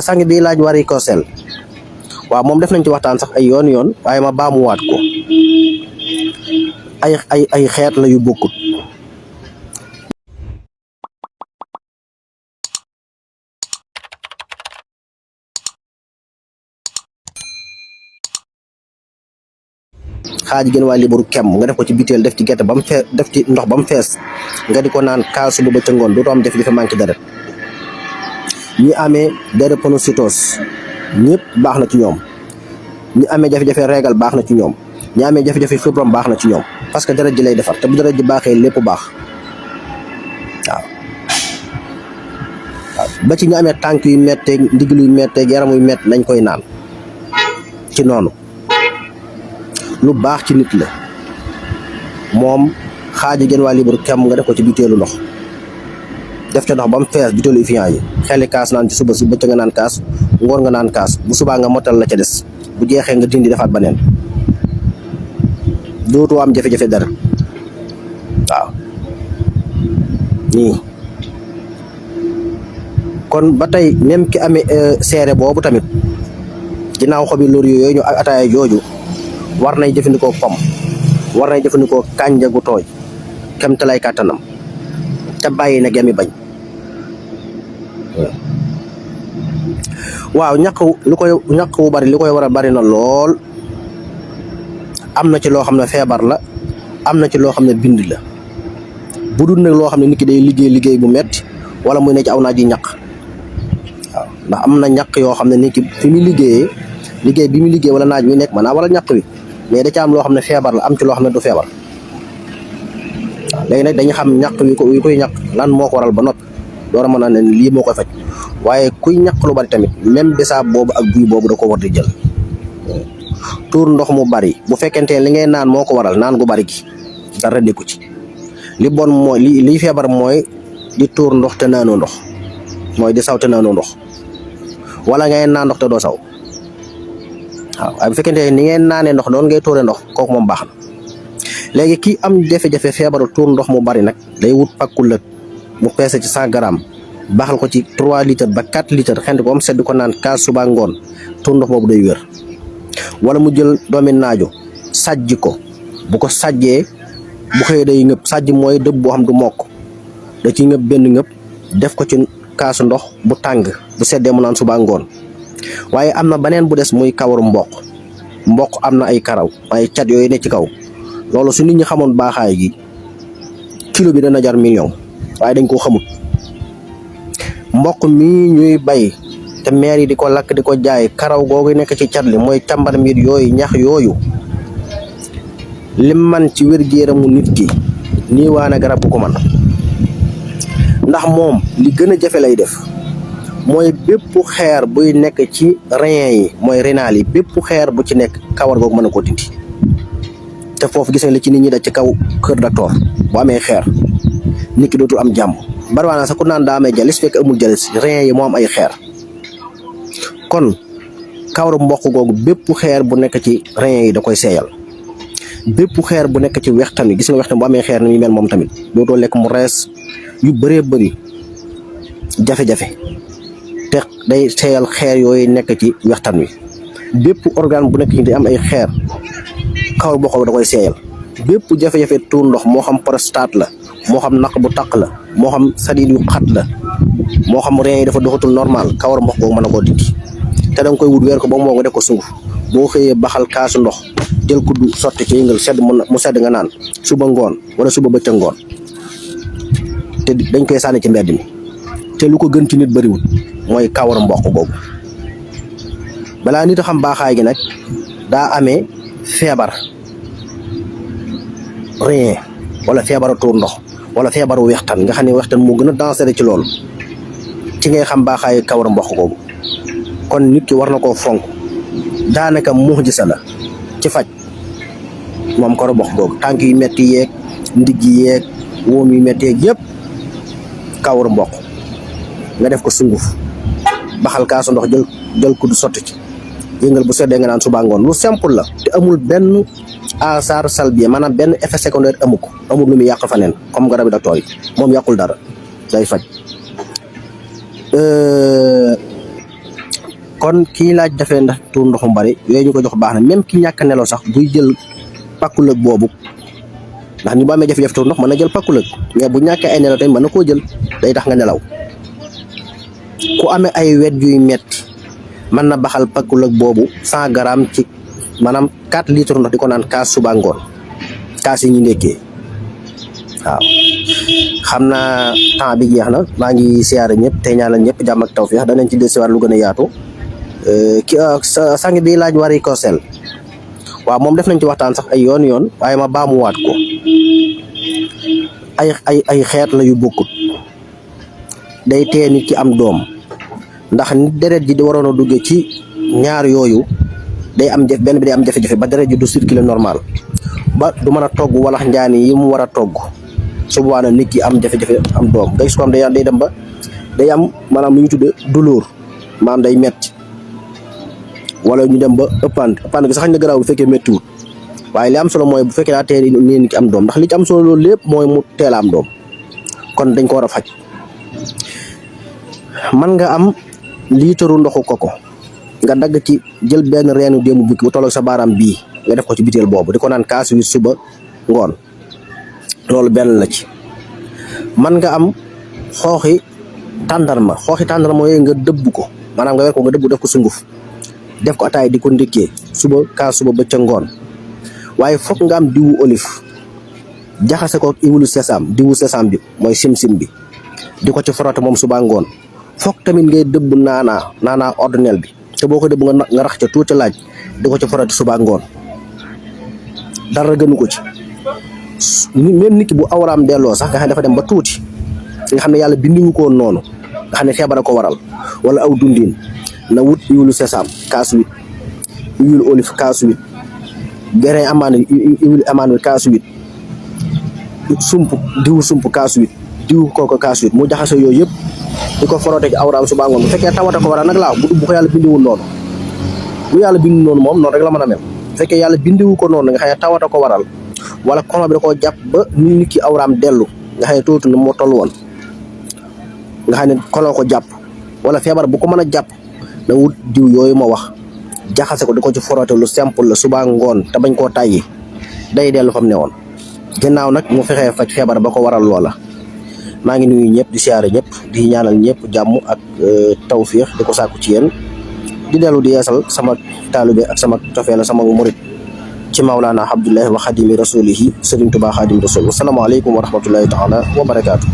sang bi laaj varicocèle waaw moom def nañ ci waxtaan sax ay yoon waaye ma baamuwaat ko ay xeet la yu bokkut. xaaji gën waa libaru kem nga def ko ci biteel def ci gerte ba mu fees def ci ndox ba mu fees nga di ko naan kaasu bu ba ca ngoon dootoo am def li fa manqué deret. ñi amee drépanocytose ñëpp baax na ci ñoom. ñi amee jafe-jafe régal baax na ci ñoom. ñi amee jafe-jafe fibrome baax na ci ñoom parce que deret ji lay defar te bu deret ji baaxee lépp baax waaw. ba ci ñi amee tànk yu metteeg ndiglu yu metteeg yaram yu mett nañ koy naan ci noonu. lu baax ci nit la moom xaaji gën waa libre kem nga def ko ci butéelu ndox def ca ndox ba mu fees butéelu Evian yi xeli kaas naan ci suba si bëccëg nga naan kaas ngoor nga naan kaas bu subaa nga motal la ca des bu jeexee nga dindi defaat baneen dootu am jafe-jafe dara waaw nii. kon ba tey même ki amee seere boobu tamit ginnaaw xobi lor yooyu ñu ak ataaya jooju war nañ jëfandikoo pom war nañ jëfandikoo kànja gu tooy kem te lay kàttanam te bàyyi nag yami bañ. waaw ñàkk wu bari li koy war a bari na lool. am na ci loo xam ne feebar la am na ci loo xam ne bind la bu dul nag loo xam ne nit ki day liggéey bu metti wala muy ne ci aw naaj yi ñàkk waaw ndax am na ñàkk yoo xam ne nit ki fi muy liggéey bi muy liggéey wala naaj wi nekk maanaam wala ñàkk wi mais da ca am loo xam ne feebar la am ci loo xam ne du feebar waaw léegi nag dañu xam ñàkk wi koy ñàkk lan moo ko waral ba noppi door a mën a ne lii moo koy faj waaye kuy ñàkk lu bari tamit même bisaab boobu ak buy boobu da ko war di jël. tuur ndox mu bari bu fekkente ne li ngay naan moo ko waral naan gu bari gi dara nekku ci li bon mooy liy feebar mooy di tuur ndox te naanoo ndox mooy di saw te naanoo ndox wala ngay naan ndox te doo saw waaw waaye bu fekkente ne ni ngeen naanee ndox doon ngay tuure ndox kooku moom baax na. léegi kii am jafe-jafe feebaru tuur ndox mu bari nag day wut pakku lëg mu peese ci 100 grammes baaxal ko ci 3 litres ba 4 litres xent ko am sedd ko naan kaas suba ngoon tuur ndox boobu day wér. wala mu jël doomi naajo sajji ko bu ko sajjee bu xëyee day ngëpp sajj mooy dëbb boo xam du mokk da ci ngëpp benn ngëpp def ko ci kaasu ndox bu tàng bu seddee mu naan suba ngoon. waaye am na beneen bu des muy kawaru mboq am na ay karaw ay cat yooyu ne ci kaw loolu su nit ñi xamoon baaxaay gi kilo bi dana jar million waaye dañ koo xamut. mboq mii ñuy bay te maire yi di ko lakk di ko jaay karaw googu nekk ci cat li mooy càmbar mbir yooyu ñax yooyu lim man ci wér-gu-yaramu nit ki nii waane garab bu ko man ndax moom li gën a jafe lay def mooy bépp xeer buy nekk ci rein yi mooy rénal yi bépp xeer bu ci nekk kawar googu mën a ko dindi te foofu gis nga li ci nit ñi da ci kaw kër docteur bu amee xeer nit ki dootul am jàmm bari waa na sax ku naan daa amee jalis fekk amul jalis rein yi moo am ay xeer. kon kawaru mboq googu bépp xeer bu nekk ci rein yi da koy seeyal bépp xeer bu nekk ci wextan wi gis nga wextan bu amee xeer ni muy mel moom tamit dootoo lekk mu rees yu bëree bëri jafe-jafe te day seeyal xeer yooyu nekk ci wextan wi bépp organe bu nekk ci day am ay xeer kawaru mboq da koy seeyal bépp jafe-jafe tuur ndox moo xam prostate la moo xam naq bu taq la moo xam sadid yu xat la moo xam rein yi dafa doxatul normal kawaru mboq googu mën na koo dindi te da nga koy wut weer ko ba moo nga def ko sunguf boo xëyee baxal kaasu ndox jël kuddu sotti ci yëngal sedd mu sedd nga naan suba ngoon wala suba bëccëg ngoon te dañ koy sànni ci mbedd mi te lu ko gën ci nit bëriwul mooy kawaru mboq googu. balaa nit a xam baaxaay gi nag daa amee feebar rein wala feebaru tuur ndox wala feebaru wextan nga xam ne wextan moo gën a dangereux ci loolu ci ngay xam baaxaayu kawaru mboq googu. kon nit ki war na koo fonk daanaka mu'jiza la ci faj moom kawaru mboq googu tànk yu metti yeeg ndigg yeeg wóom yu metti yeeg yëpp kawaru mboq nga def ko sunguf baxal kaasu ndox jël kuddu sotti ci yëngal bu seddee nga naan suba ngoon lu simple la te amul benn asar salbiya maanaam benn effet secondaire amul lu muy yàq faneen comme garabi docteur yi moom yàqul dara day faj. kon kii laaj dafee ndax tuur ndox mu bari yooyu ñu ko jox baax na même ki ñàkk nelaw sax buy jël pakkulëg boobu ndax ni bu amee jafe-jafe tuur ndox mën na jël pakkulëg mais bu ñàkkee ay nelaw tamit mën na koo jël day tax nga nelaw ku amee ay wet yuy metti mën na baxal pakkulëg boobu 100 grammes ci maanaam 4 litres ndox di ko naan kaas suba ngoon kaas yi ñu ndekkee waaw xam naa temps bi jeex na maa ngi siyaare ñëpp tey ñaanal ñëpp jàmm ak tawfeex danañ ci desiwaat lu gën a yaatu sang bi laaj varicocèle waaw moom def nañ ci waxtaan sax ay yoon waaye ma baamuwaat ko ay xeet la yu bokkut day tee nit ki am doom ndax nit deret ji di waroon a dugge ci ñaar yooyu day am benn bi day am jafe-jafe ba deret ji du circuler normal ba du mën a togg walax njaani yi mu war a togg su boobaa nag nit ki am jafe-jafe am doom day su ko am day dem ba day am maanaam lu ñu tudde douleur maanaam day metti wala ñu dem ba ëppand gi sax xañ na garaaw bu fekkee méttiwut waaye li am solo mooy bu fekkee daa teel ni nit ki am doom ndax li ci am solo loolu lépp mooy mu teel a am doom kon dañ ko war a faj man nga am liitaru ndoxu koko nga dagg ci jël benn reenu déemu bukki bu tolloog sa baaraam bii nga def ko ci biteel boobu di ko naan kaas wi suba ngoon loolu benn la ci man nga am xooxi tàndarma yooyu nga dëbb ko maanaam nga wer ko nga dëbb def ko sunguf def ko ataay di ko ndékkee suba kaas suba ba ca ngoon waaye foog nga am diwu olive jaxase ko diwu sesam bi mooy sim-sim bi di ko ci frotte moom suba ngoon foog tamit ngay dëbb naanaa ordinaire bi te boo ko dëbb nga rax ca tuuti laaj di ko ci frotte suba ngoon dara gënu ko ci même nit ki bu awraam delloo sax nga xam ne dafa dem ba tuuti nga xam ne yàlla bindiwu ko noonu nga xam ne feebar a ko waral wala aw dundin na wut huile sésame kaas 8 huile olive kaas 8 grain amande huile amande kaas 8 diwu sump kaas 8 diwu kooko kaas 8 mu jaxase yooyu yëpp di ko forote ci awraam suba ngoon bu fekkee tawata ko waral nag laa bu ko yàlla bindiwul noonu bu yàlla bindiwul noonu moom noonu rek la mën a mel bu fekkee yàlla bindiwu ko noonu nga xam ne tawata ko waral wala koma bi da koo jàpp ba nit ki awraam dellu nga xam ne tuuti na moo toll woon nga xam ne koloo ko jàpp wala feebar bu ko mën a jàpp na wut diw yooyu ma wax jaxase ko di ko ci forote lu simple la suba ngoon te bañ koo tàyyi day dellu fa mu ne woon ginnaaw nag mu fexee faj feebar ba ko waral loola maa ngi nuyu ñëpp di siyaare ñëpp di ñaanal ñëpp jàmm ak tawfiix di ko sàkku ci yéen di dellu di yeesal sama taalibe ak sama cofeela sama murit ci Mawlana Abdullahi wa Xadimi Rasulihi Sëriñ Tuubaa Xaadim Rasul wasalaamaaleykum wa rahmatullahi taala wa barakaatu.